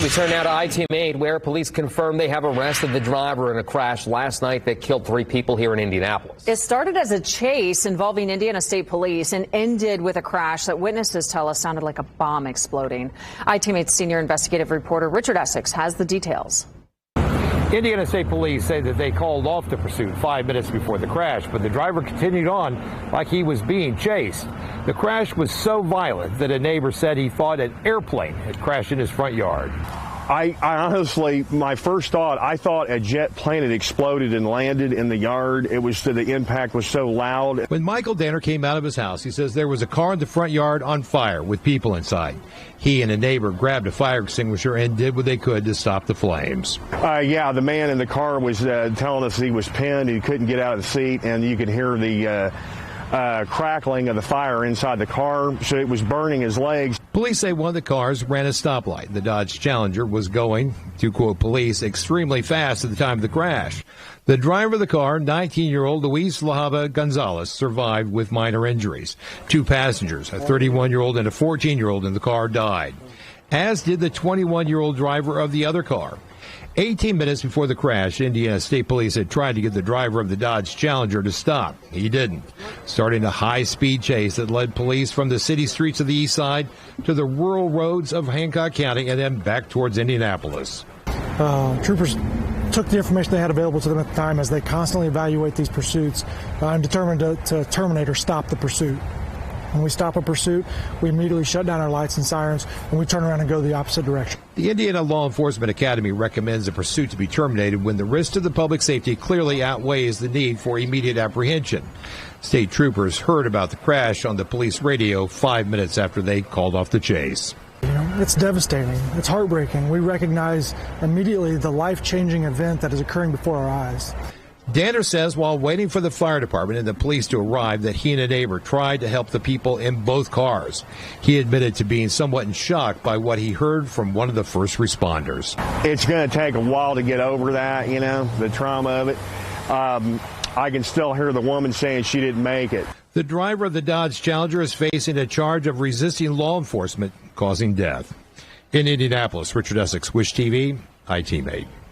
We turn now to I-Team 8, where police confirm they have arrested the driver in a crash last night that killed 3 people here in Indianapolis. It started as a chase involving Indiana State Police and ended with a crash that witnesses tell us sounded like a bomb exploding. I-Team 8 senior investigative reporter Richard Essex has the details. Indiana State Police say that they called off the pursuit 5 minutes before the crash, but the driver continued on like he was being chased. The crash was so violent that a neighbor said he thought an airplane had crashed in his front yard. I honestly, my first thought, I thought a jet plane had exploded and landed in the yard. It was the impact was so loud. When Michael Danner came out of his house, he says there was a car in the front yard on fire with people inside. He and a neighbor grabbed a fire extinguisher and did what they could to stop the flames. Yeah, the man in the car was telling us he was pinned. He couldn't get out of the seat, and you could hear the crackling of the fire inside the car, so it was burning his legs. Police say one of the cars ran a stoplight. The Dodge Challenger was going, to quote police, extremely fast at the time of the crash. The driver of the car, 19-year-old Luis Lahaba Gonzalez, survived with minor injuries. 2 passengers, a 31-year-old and a 14-year-old in the car, died, as did the 21-year-old driver of the other car. 18 minutes before the crash, Indiana State Police had tried to get the driver of the Dodge Challenger to stop. He didn't, starting a high-speed chase that led police from the city streets of the east side to the rural roads of Hancock County and then back towards Indianapolis. Troopers took the information they had available to them at the time as they constantly evaluate these pursuits and determined to terminate or stop the pursuit. When we stop a pursuit, we immediately shut down our lights and sirens, and we turn around and go the opposite direction. The Indiana Law Enforcement Academy recommends the pursuit to be terminated when the risk to the public safety clearly outweighs the need for immediate apprehension. State troopers heard about the crash on the police radio 5 minutes after they called off the chase. It's devastating. It's heartbreaking. We recognize immediately the life-changing event that is occurring before our eyes. Danner says while waiting for the fire department and the police to arrive that he and a neighbor tried to help the people in both cars. He admitted to being somewhat in shock by what he heard from one of the first responders. It's going to take a while to get over that, the trauma of it. I can still hear the woman saying she didn't make it. The driver of the Dodge Challenger is facing a charge of resisting law enforcement, causing death. In Indianapolis, Richard Essex, Wish TV, I-Team 8.